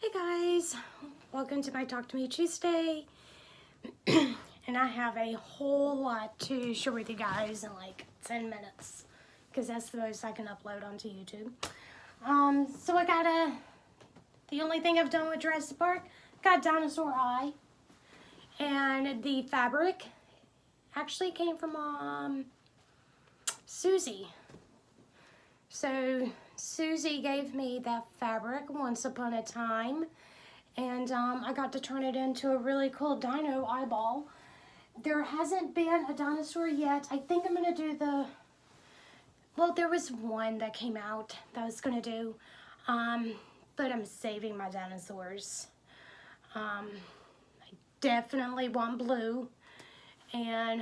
Hey guys, welcome to my Talk to Me Tuesday. And I have a whole lot to share with you guys in like 10 minutes because that's the most I can upload onto YouTube. So the only thing I've done with Jurassic Park, got Dinosaur Eye. And the fabric actually came from Susie. So Susie gave me that fabric once upon a time, and I got to turn it into a really cool dino eyeball. There hasn't been a dinosaur yet. I think I'm going to do well, there was one that came out that I was going to do, but I'm saving my dinosaurs. I definitely want blue, and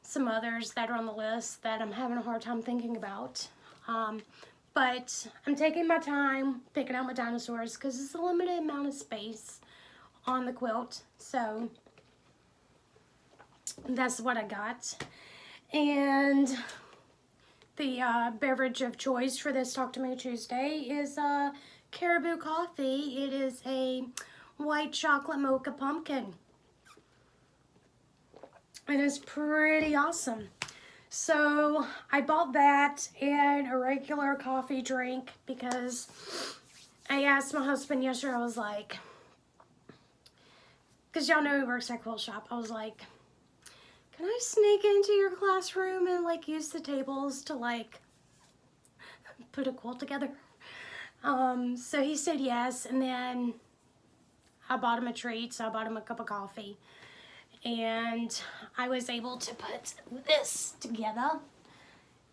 some others that are on the list that I'm having a hard time thinking about. But I'm taking my time picking out my dinosaurs because it's a limited amount of space on the quilt. So that's what I got. And the beverage of choice for this Talk to Me Tuesday is Caribou Coffee. It is a white chocolate mocha pumpkin. It is pretty awesome. So I bought that and a regular coffee drink because I asked my husband yesterday, I was like, because y'all know he works at Quilt Shop, I was like, can I sneak into your classroom and like use the tables to like put a quilt together? So he said yes, and then I bought him a treat, so I bought him a cup of coffee. And I was able to put this together.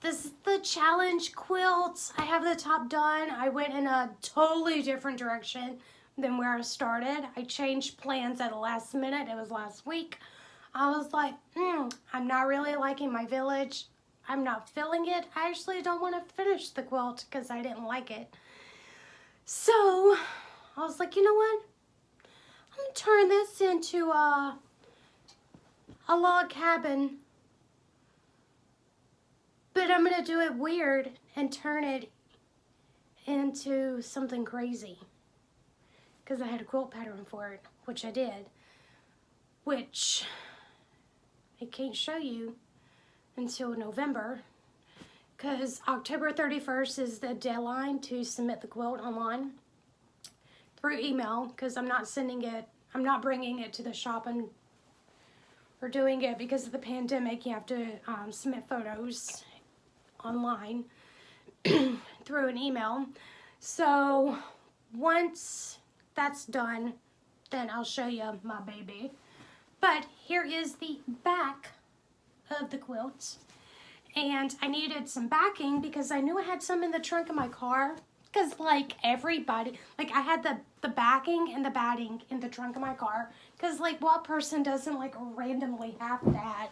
This is the challenge quilt. I have the top done. I went in a totally different direction than where I started. I changed plans at the last minute. It was last week. I was like, I'm not really liking my village. I'm not feeling it. I actually don't want to finish the quilt because I didn't like it. So I was like, you know what? I'm going to turn this into a log cabin, but I'm gonna do it weird and turn it into something crazy because I had a quilt pattern for it, which I did, which I can't show you until November because October 31st is the deadline to submit the quilt online through email because I'm not bringing it to the shop and we're doing it because of the pandemic. You have to submit photos online through an email. So once that's done, then I'll show you my baby. But here is the back of the quilt. And I needed some backing because I knew I had some in the trunk of my car. Because like everybody, like I had the backing and the batting in the trunk of my car. Because like what person doesn't like randomly have that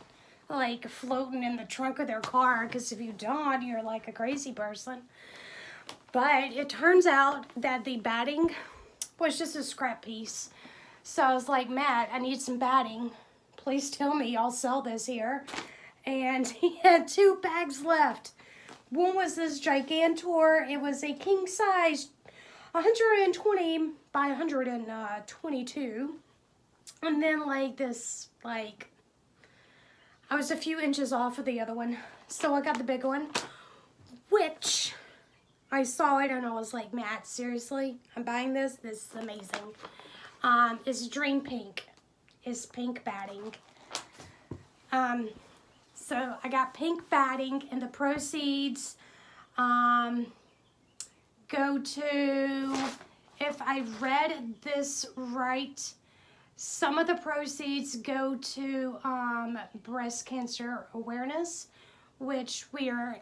like floating in the trunk of their car? Because if you don't, you're like a crazy person. But it turns out that the batting was just a scrap piece. So I was like, Matt, I need some batting. Please tell me y'all sell this here. And he had 2 bags left. One was this Gigantor. It was a king size 120 by 122. And then like this, like, I was a few inches off of the other one. So I got the big one, which I saw it and I was like, Matt, seriously? I'm buying this? This is amazing. It's Dream Pink. It's pink batting. So I got pink batting and the proceeds go to, if I read this right, some of the proceeds go to breast cancer awareness, which we are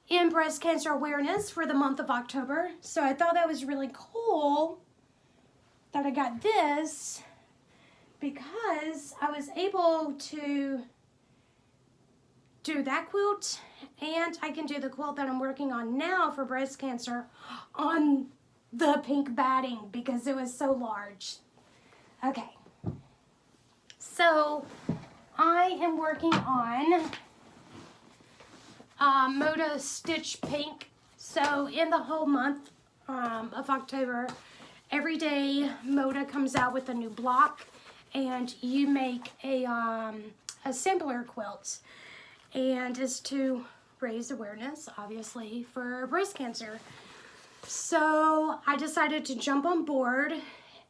in breast cancer awareness for the month of October. So I thought that was really cool that I got this because I was able to do that quilt, and I can do the quilt that I'm working on now for breast cancer on the pink batting because it was so large. Okay, so I am working on Moda Stitch Pink. So in the whole month of October, every day Moda comes out with a new block, and you make a sampler quilt, and it's to raise awareness, obviously, for breast cancer. So I decided to jump on board,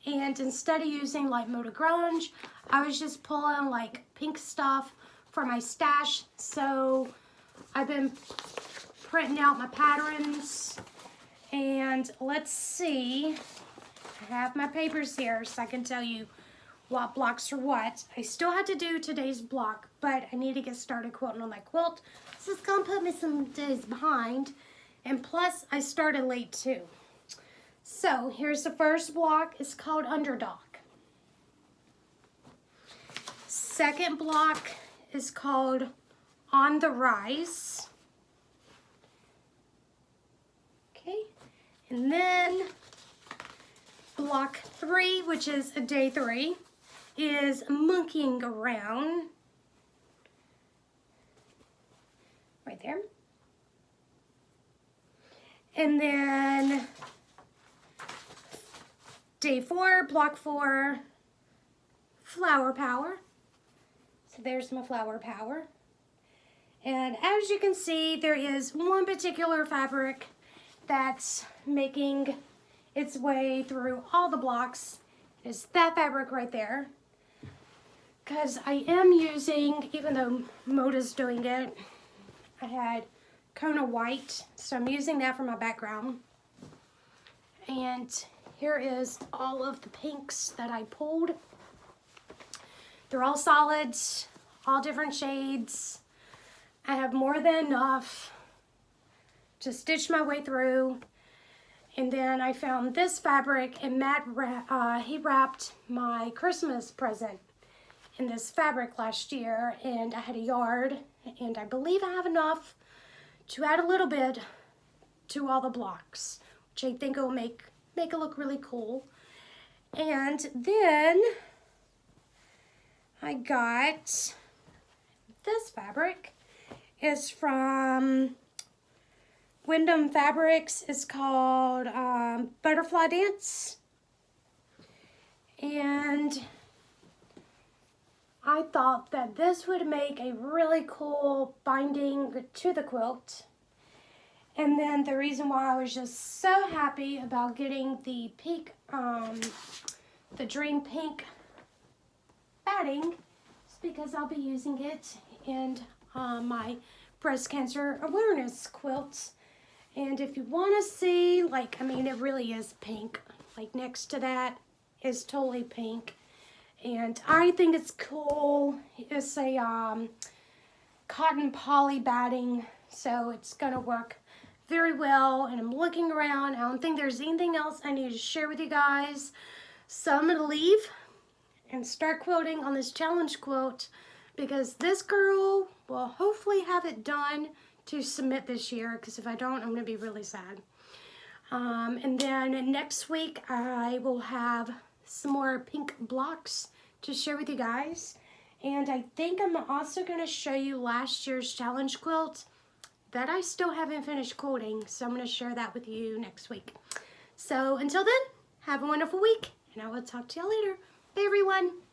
and instead of using like Moda Grunge, I was just pulling like pink stuff for my stash. So I've been printing out my patterns, and let's see, I have my papers here so I can tell you what blocks are what. I still have to do today's block, but I need to get started quilting on that quilt. So it's gonna put me some days behind, and plus I started late too. So here's the first block. It's called Underdog. Second block is called On the Rise. Okay, and then block 3, which is a day 3, is Monkeying Around. Right there. And then day 4, block 4, Flower Power. So there's my Flower Power. And as you can see, there is one particular fabric that's making its way through all the blocks. It's that fabric right there. Because I am using, even though Moda's doing it, I had Kona White, so I'm using that for my background. And here is all of the pinks that I pulled. They're all solids, all different shades. I have more than enough to stitch my way through. And then I found this fabric, and Matt, he wrapped my Christmas present in this fabric last year, and I had a yard, and I believe I have enough to add a little bit to all the blocks, which I think will make it look really cool. And then I got this fabric. It's from Wyndham Fabrics. It's called Butterfly Dance. And I thought that this would make a really cool binding to the quilt. And then the reason why I was just so happy about getting the pink, the Dream Pink batting is because I'll be using it in my breast cancer awareness quilt. And if you want to see, like, I mean, it really is pink. Like, next to that is totally pink. And I think it's cool. It's a cotton poly batting, so it's going to work very well. And I'm looking around. I don't think there's anything else I need to share with you guys. So I'm going to leave and start quilting on this challenge quilt, because this girl will hopefully have it done to submit this year, because if I don't, I'm going to be really sad. And then next week I will have some more pink blocks to share with you guys. And I think I'm also going to show you last year's challenge quilt that I still haven't finished quilting. So I'm going to share that with you next week. So until then, have a wonderful week, and I will talk to you later. Bye everyone.